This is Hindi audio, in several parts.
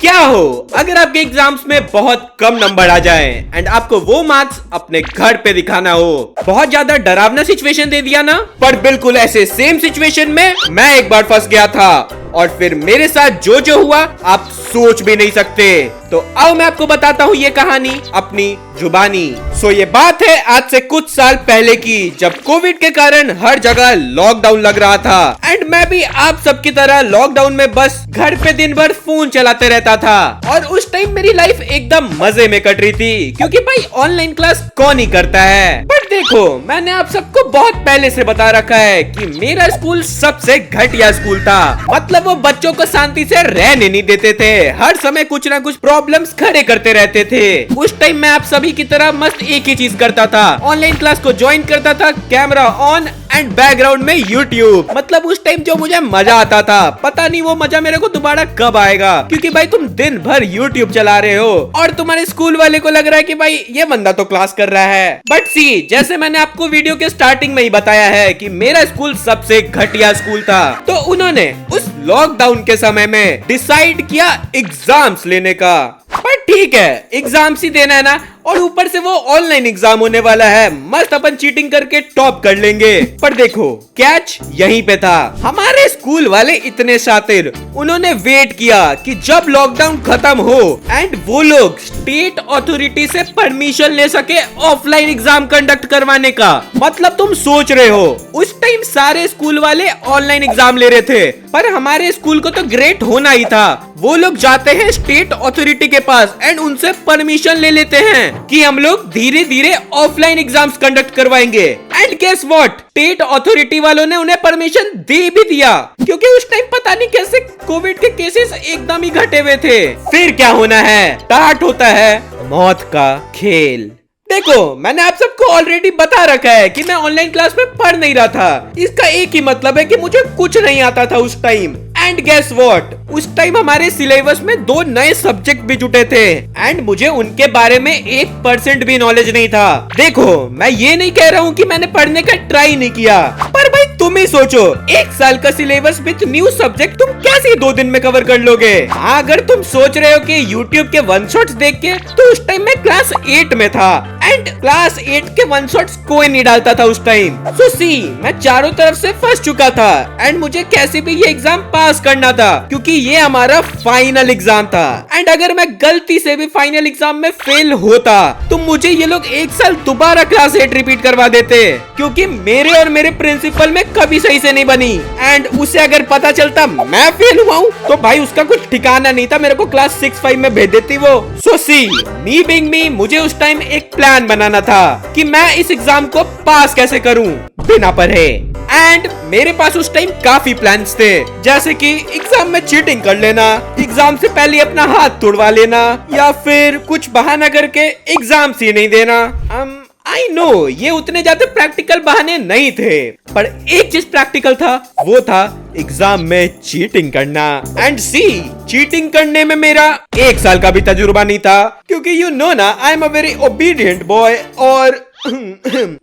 क्या हो अगर आपके एग्जाम्स में बहुत कम नंबर आ जाएं एंड आपको वो मार्क्स अपने घर पे दिखाना हो। बहुत ज्यादा डरावना सिचुएशन दे दिया ना। पर बिल्कुल ऐसे सेम सिचुएशन में मैं एक बार फंस गया था और फिर मेरे साथ जो जो हुआ आप सोच भी नहीं सकते। तो अब मैं आपको बताता हूँ ये कहानी अपनी जुबानी। ये बात है आज से कुछ साल पहले की, जब कोविड के कारण हर जगह लॉकडाउन लग रहा था एंड मैं भी आप सबकी तरह लॉकडाउन में बस घर पे दिन भर फोन चलाते रहता था। और उस टाइम मेरी लाइफ एकदम मजे में कट रही थी, क्योंकि भाई ऑनलाइन क्लास कौन ही करता है। बट देखो, मैंने आप सबको बहुत पहले से बता रखा है कि मेरा स्कूल सबसे घटिया स्कूल था। मतलब वो बच्चों को शांति से रहने नहीं देते थे, हर समय कुछ ना कुछ प्रॉब्लम्स खड़े करते रहते थे। उस टाइम मैं आप सभी की तरह मस्त एक ही चीज करता था, ऑनलाइन क्लास को ज्वाइन करता था, कैमरा ऑन एंड बैकग्राउंड में यूट्यूब। मतलब उस टाइम जो मुझे मजा आता था, पता नहीं वो मजा मेरे को दोबारा कब आएगा, क्योंकि भाई तुम दिन भर यूट्यूब चला रहे हो और तुम्हारे स्कूल वाले को लग रहा है कि भाई ये बंदा तो क्लास कर रहा है। बट सी, जैसे मैंने आपको वीडियो के स्टार्टिंग में ही बताया है कि मेरा स्कूल सबसे घटिया स्कूल था, तो उन्होंने उस लॉकडाउन के समय में डिसाइड किया एग्जाम्स लेने का। पर ठीक है, एग्जाम्स ही देना है ना, और ऊपर से वो ऑनलाइन एग्जाम होने वाला है, मस्त अपन चीटिंग करके टॉप कर लेंगे। पर देखो, कैच यहीं पे था। हमारे स्कूल वाले इतने शातिर, उन्होंने वेट किया कि जब लॉकडाउन खत्म हो एंड वो लोग स्टेट अथॉरिटी से परमिशन ले सके ऑफलाइन एग्जाम कंडक्ट करवाने का। मतलब तुम सोच रहे हो, उस टाइम सारे स्कूल वाले ऑनलाइन एग्जाम ले रहे थे, पर हमारे स्कूल को तो ग्रेट होना ही था। वो लोग जाते हैं स्टेट अथॉरिटी के पास एंड उनसे परमिशन ले लेते हैं कि हम लोग धीरे धीरे ऑफलाइन एग्जाम्स कंडक्ट करवाएंगे। And guess what, state authority वालों ने उन्हें परमिशन दे भी दिया, क्योंकि उस टाइम पता नहीं कैसे कोविड के केसेस एकदम ही घटे हुए थे। फिर क्या होना है, स्टार्ट होता है मौत का खेल। देखो, मैंने आप सबको ऑलरेडी बता रखा है कि मैं ऑनलाइन क्लास में पढ़ नहीं रहा था। इसका एक ही मतलब है कि मुझे कुछ नहीं आता था उस टाइम। एंड गेस व्हाट, उस टाइम हमारे सिलेबस में 2 नए सब्जेक्ट भी जुटे थे एंड मुझे उनके बारे में 1% भी नॉलेज नहीं था। देखो, मैं ये नहीं कह रहा हूँ कि मैंने पढ़ने का ट्राई नहीं किया, पर भाई तुम ही सोचो, 1 साल का सिलेबस विद न्यू सब्जेक्ट तुम कैसे 2 दिन में कवर कर लोगे। हाँ, अगर तुम सोच रहे हो कि यूट्यूब के वन शॉट्स देख के, तो उस टाइम मैं क्लास 8 में था एंड क्लास 8 के वन शॉट्स कोई नहीं डालता था उस टाइम। सो सी, मैं चारों तरफ से फंस चुका था एंड मुझे कैसे भी ये एग्जाम पास करना था, क्योंकि ये हमारा फाइनल एग्जाम था। एंड अगर मैं गलती से भी फाइनल एग्जाम में फेल होता, तो मुझे ये लोग 1 साल दोबारा क्लास 8 रिपीट करवा देते, क्योंकि मेरे और मेरे प्रिंसिपल में कभी सही से नहीं बनी। एंड उसे अगर पता चलता मैं फेल हुआ हूँ, तो भाई उसका कुछ ठिकाना नहीं था, मेरे को क्लास 6-5 में भेज देती वो। सो सी, मी बीइंग मी, मुझे उस टाइम एक प्लान बनाना था कि मैं इस एग्जाम को पास कैसे करूं बिना पढ़े। एंड मेरे पास उस टाइम काफी प्लान्स थे, जैसे कि एग्जाम में चीटिंग कर लेना, एग्जाम से पहले अपना हाथ तोड़वा लेना, या फिर कुछ बहाना करके एग्जाम ही नहीं देना। आई नो, ये उतने ज्यादा प्रैक्टिकल बहाने नहीं थे, पर एक चीज प्रैक्टिकल था, वो था एग्जाम में चीटिंग करना। एंड सी, चीटिंग करने में मेरा 1 साल का भी तजुर्बा नहीं था, क्योंकि यू नो ना, I am a very obedient boy और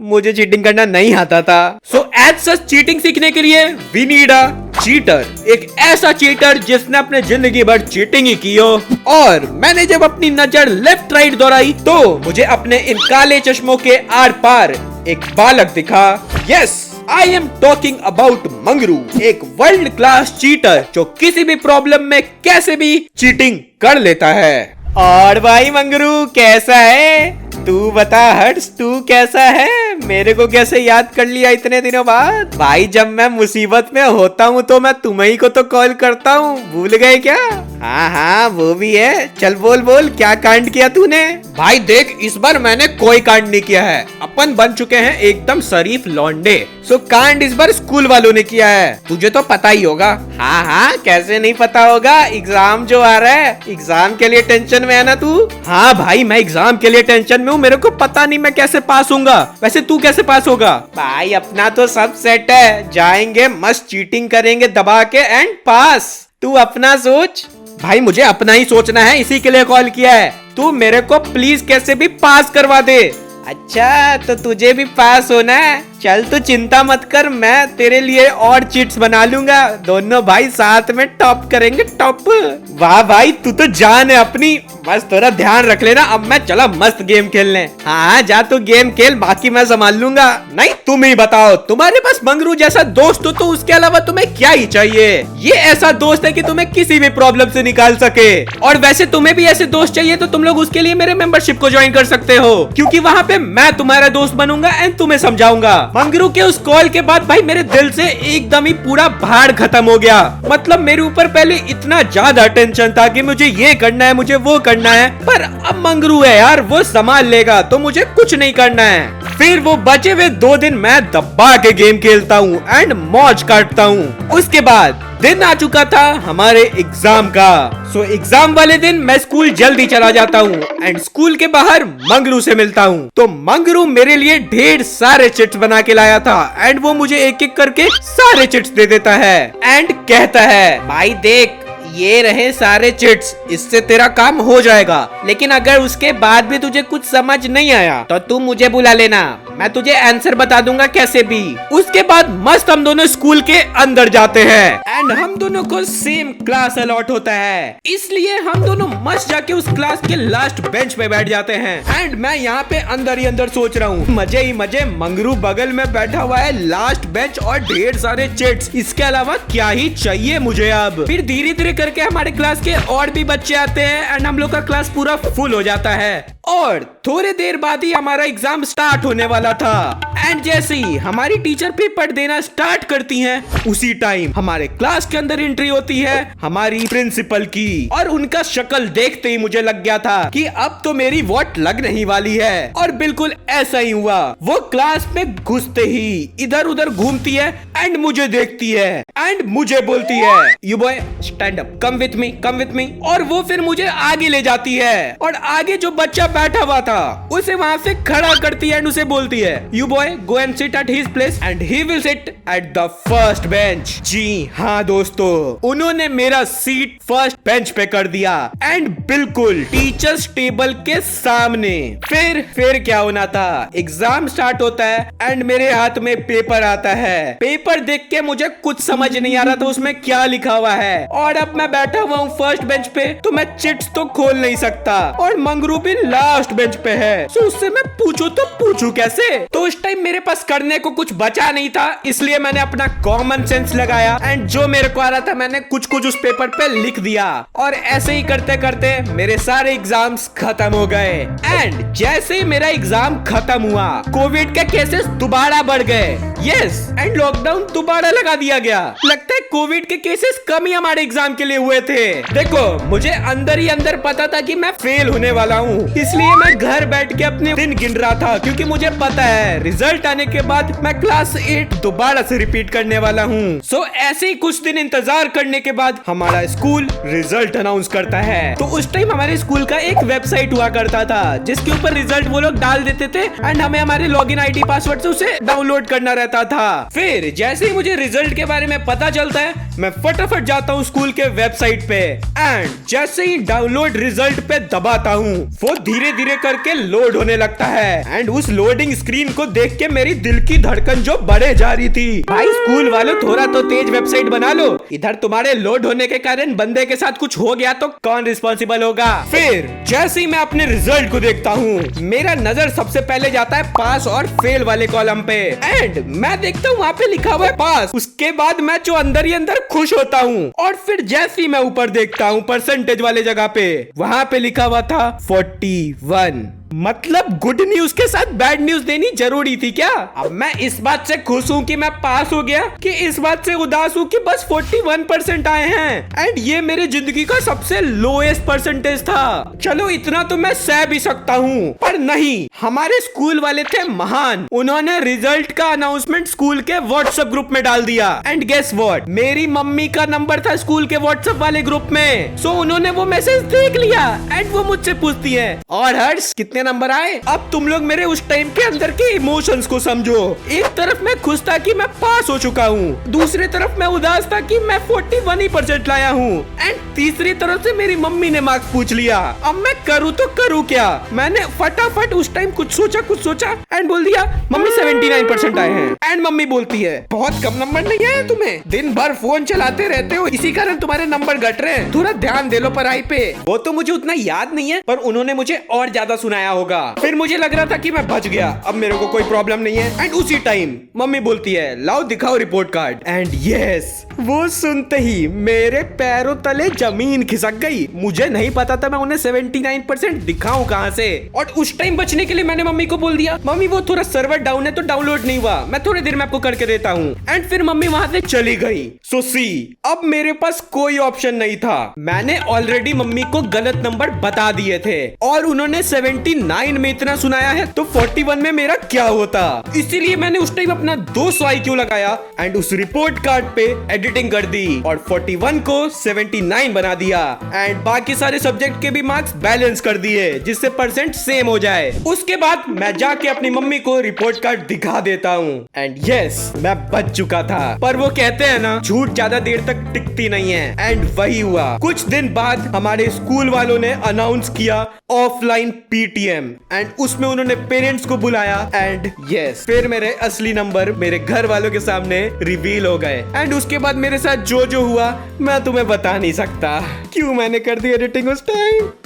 मुझे चीटिंग करना नहीं आता था। सो एज सच चीटिंग सीखने के लिए वी नीड अ चीटर, एक ऐसा चीटर जिसने अपने जिंदगी भर चीटिंग ही की हो। और मैंने जब अपनी नजर लेफ्ट राइट दौड़ाई, तो मुझे अपने इन काले चश्मों के आर पार एक बालक दिखा। Yes, I am talking about Mangru, एक वर्ल्ड क्लास चीटर जो किसी भी प्रॉब्लम में कैसे भी चीटिंग कर लेता है। और भाई मंगरू कैसा है? तू बता हर्ष, तू कैसा है? मेरे को कैसे याद कर लिया इतने दिनों बाद? भाई जब मैं मुसीबत में होता हूँ तो मैं तुम्हें को तो कॉल करता हूँ, भूल गए क्या? हाँ हाँ, वो भी है। चल बोल बोल, क्या कांड किया तूने? भाई देख, इस बार मैंने कोई कांड नहीं किया है, अपन बन चुके हैं एकदम शरीफ लौंडे। सो कांड इस बार स्कूल वालों ने किया है, तुझे तो पता ही होगा। हाँ हाँ, कैसे नहीं पता होगा, एग्जाम जो आ रहा है, एग्जाम के लिए टेंशन में है ना तू? हाँ भाई, मैं एग्जाम के लिए टेंशन में हूँ, मेरे को पता नहीं मैं कैसे पास होऊंगा। वैसे तू कैसे पास होगा? भाई अपना तो सब सेट है, जाएंगे मस्त चीटिंग करेंगे दबा के एंड पास। तू अपना सोच। भाई मुझे अपना ही सोचना है, इसी के लिए कॉल किया है। तू मेरे को प्लीज कैसे भी पास करवा दे। अच्छा तो तुझे भी पास होना है, चल तू चिंता मत कर, मैं तेरे लिए और चिट्स बना लूंगा, दोनों भाई साथ में टॉप करेंगे टॉप। वाह भाई तू तो जान है अपनी, बस थोड़ा ध्यान रख लेना। अब मैं चला मस्त गेम खेलने। हाँ जा तू गेम खेल, बाकी मैं संभाल लूंगा। नहीं तुम ही बताओ, तुम्हारे पास मंगरू जैसा दोस्त हो तो उसके अलावा तुम्हें क्या ही चाहिए। ये ऐसा दोस्त है कि तुम्हें किसी भी प्रॉब्लम से निकाल सके। और वैसे तुम्हें भी ऐसे दोस्त चाहिए तो तुम लोग उसके लिए मेरे मेंबरशिप को ज्वाइन कर सकते हो, क्योंकि वहाँ पे मैं तुम्हारा दोस्त बनूंगा एंड तुम्हें समझाऊंगा। मंगरू के उस कॉल के बाद भाई मेरे दिल से एकदम ही पूरा भार खत्म हो गया। मतलब मेरे ऊपर पहले इतना ज्यादा टेंशन था कि मुझे ये करना है, मुझे वो करना है, पर अब मंगरू है यार, वो संभाल लेगा तो मुझे कुछ नहीं करना है। फिर वो बचे हुए 2 दिन मैं दबा के गेम खेलता हूँ एंड मौज काटता हूँ। उसके बाद दिन आ चुका था हमारे एग्जाम का। सो एग्जाम वाले दिन मैं स्कूल जल्दी चला जाता हूँ एंड स्कूल के बाहर मंगरू से मिलता हूँ। तो मंगरू मेरे लिए ढेर सारे चिट्स बना के लाया था एंड वो मुझे एक एक करके सारे चिट्स दे देता है एंड कहता है भाई देख ये रहे सारे चिट्स, इससे तेरा काम हो जाएगा, लेकिन अगर उसके बाद भी तुझे कुछ समझ नहीं आया तो तू मुझे बुला लेना, मैं तुझे आंसर बता दूंगा कैसे भी। उसके बाद मस्त हम दोनों स्कूल के अंदर जाते हैं एंड हम दोनों को सेम क्लास अलॉट होता है, इसलिए हम दोनों मस्त जाके उस क्लास के लास्ट बेंच पे बैठ जाते हैं। एंड मैं यहाँ पे अंदर ही अंदर सोच रहा हूँ मजे ही मजे, मंगरू बगल में बैठा हुआ है लास्ट बेंच और ढेर सारे चिट्स, इसके अलावा क्या ही चाहिए मुझे अब। फिर धीरे धीरे करके हमारे क्लास के और भी बच्चे आते हैं एंड हम लोग का क्लास पूरा फुल हो जाता है और थोड़ी देर बाद ही हमारा एग्जाम स्टार्ट होने वाला था। एंड जैसे ही हमारी टीचर पेपर देना स्टार्ट करती हैं, उसी टाइम हमारे क्लास के अंदर एंट्री होती है हमारी प्रिंसिपल की, और उनका शक्ल देखते ही मुझे लग गया था कि अब तो मेरी वोट लगने वाली है। और बिल्कुल ऐसा ही हुआ, वो क्लास में घुसते ही इधर उधर घूमती है एंड मुझे देखती है एंड मुझे बोलती है you boy stand up, come with me, come with me. और वो फिर मुझे आगे ले जाती है और आगे जो बच्चा बैठा हुआ था उसे वहाँ से खड़ा करती है एंड उसे बोलती है you boy go and sit at his place and he will sit at the first bench. जी हाँ दोस्तों, उन्होंने मेरा सीट फर्स्ट बेंच पे कर दिया एंड बिल्कुल टीचर्स टेबल के सामने। फिर क्या होना था, एग्जाम स्टार्ट होता है एंड मेरे हाथ में पेपर आता है। पेपर देख के मुझे कुछ समझ नहीं आ रहा था उसमें क्या लिखा हुआ है, और अब मैं बैठा हुआ हूँ फर्स्ट बेंच पे तो मैं चिट्स तो खोल नहीं सकता और मंगरू भी लास्ट बेंच पे है। तो उससे मैं पूछूं तो पूछूं कैसे। तो उस टाइम मेरे पास करने को कुछ बचा नहीं था, इसलिए मैंने अपना कॉमन सेंस लगाया एंड जो मेरे को आ रहा था मैंने कुछ कुछ उस पेपर पे लिख दिया। और ऐसे ही करते करते मेरे सारे एग्जाम्स खत्म हो गए। एंड जैसे ही मेरा एग्जाम खत्म हुआ कोविड के केसेस दोबारा बढ़ गए। यस, एंड लॉकडाउन दोबारा लगा दिया गया। लगता है कोविड के केसेस कम ही हमारे एग्जाम के लिए हुए थे। देखो मुझे अंदर ही अंदर पता था कि मैं फेल होने वाला हूँ, इसलिए मैं घर बैठ के अपने दिन गिन रहा था, क्योंकि मुझे पता है रिजल्ट आने के बाद मैं क्लास 8 दोबारा से रिपीट करने वाला हूँ। सो ऐसे ही कुछ दिन इंतजार करने के बाद हमारा स्कूल रिजल्ट अनाउंस करता है। तो उस टाइम हमारे स्कूल का एक वेबसाइट हुआ करता था जिसके ऊपर रिजल्ट वो लोग डाल देते थे एंड हमें हमारे लॉगिन आईडी पासवर्ड से उसे डाउनलोड करना रहता था। फिर जैसे ही मुझे रिजल्ट के बारे में पता चलता है मैं फटाफट जाता हूँ स्कूल के वेबसाइट पे एंड जैसे ही डाउनलोड रिजल्ट पे दबाता हूँ वो धीरे धीरे करके लोड होने लगता है एंड उस लोडिंग स्क्रीन को देख के मेरी दिल की धड़कन जो बढ़े जा रही थी। भाई स्कूल वालों थोड़ा तो तेज वेबसाइट बना लो, इधर तुम्हारे लोड होने के कारण बंदे के साथ कुछ हो गया तो कौन रिस्पॉन्सिबल होगा। फिर जैसे ही मैं अपने रिजल्ट को देखता हूँ मेरा नजर सबसे पहले जाता है पास और फेल वाले कॉलम पे एंड मैं देखता हूँ वहाँ पे लिखा हुआ है पास। उसके बाद मैं जो अंदर ही अंदर खुश होता हूँ और फिर जैसे ही मैं ऊपर देखता हूँ परसेंटेज वाले जगह पे वहाँ पे लिखा हुआ था 41। मतलब गुड न्यूज के साथ बैड न्यूज देनी जरूरी थी क्या। अब मैं इस बात से खुश हूँ कि मैं पास हो गया कि इस बात से उदास हूँ कि बस 41% आए हैं एंड ये मेरी जिंदगी का सबसे लोएस्ट परसेंटेज था। चलो इतना तो मैं सह भी सकता हूँ, पर नहीं, हमारे स्कूल वाले थे महान। उन्होंने रिजल्ट का अनाउंसमेंट स्कूल के व्हाट्सएप ग्रुप में डाल दिया एंड गेस व्हाट, मेरी मम्मी का नंबर था स्कूल के व्हाट्सएप वाले ग्रुप में। सो उन्होंने वो मैसेज देख लिया एंड वो मुझसे पूछती है और हर्ष कितने कितने नंबर आए। अब तुम लोग मेरे उस टाइम के अंदर के इमोशंस को समझो। एक तरफ मैं खुश था कि मैं पास हो चुका हूँ, दूसरी तरफ मैं उदास था कि मैं 41% लाया हूँ, एंड तीसरी तरफ से मेरी मम्मी ने मार्क्स पूछ लिया। अब मैं करूँ तो करूँ क्या। मैंने फटाफट उस टाइम कुछ सोचा एंड बोल दिया मम्मी 79% आए हैं। एंड मम्मी बोलती है बहुत कम नंबर नहीं आए तुम्हें, दिन भर फोन चलाते रहते हो, इसी कारण तुम्हारे नंबर घट रहे हैं, थोड़ा ध्यान दे लो पढ़ाई पे। वो तो मुझे उतना याद नहीं है, पर उन्होंने मुझे और ज्यादा सुनाया होगा। फिर मुझे लग रहा था कि मैं बच गया, अब मेरे को कोई प्रॉब्लम नहीं है। एंड उसी टाइम मम्मी बोलती है लाओ दिखाओ रिपोर्ट कार्ड। एंड यस, वो सुनते ही मेरे पैरों तले जमीन खिसक गई। मुझे नहीं पता था मैं उन्हें 79% दिखाऊं कहां से। और उस टाइम बचने के लिए मैंने मम्मी को बोल दिया मम्मी वो थोड़ा सर्वर डाउन है तो डाउनलोड नहीं हुआ, मैं थोड़ी देर में आपको करके देता हूँ। एंड फिर मम्मी वहां से चली गई। सो सी, अब मेरे पास कोई ऑप्शन नहीं था। मैंने ऑलरेडी मम्मी को गलत नंबर बता दिए थे और उन्होंने 79 में इतना सुनाया है, तो 41 में मेरा क्या होता। इसीलिए मैंने उस टाइम अपना 200 IQ लगाया एंड उस रिपोर्ट कार्ड पे एडिटिंग कर दी और 41 को 79 बना दिया एंड बाकी सारे सब्जेक्ट के भी मार्क्स बैलेंस कर दिए जिससे परसेंट सेम हो जाए। उसके बाद मैं जाके अपनी मम्मी को रिपोर्ट कार्ड दिखा देता हूँ एंड यस, मैं बच चुका था। पर वो कहते हैं ना, झूठ ज्यादा देर तक टिकती नहीं है। एंड वही हुआ। कुछ दिन बाद हमारे स्कूल वालों ने अनाउंस किया ऑफलाइन PTM एंड उसमें उन्होंने पेरेंट्स को बुलाया एंड यस, फिर मेरे असली नंबर मेरे घर वालों के सामने रिवील हो गए। एंड उसके बाद मेरे साथ जो जो हुआ मैं तुम्हें बता नहीं सकता। क्यों मैंने कर दी एडिटिंग उस टाइम।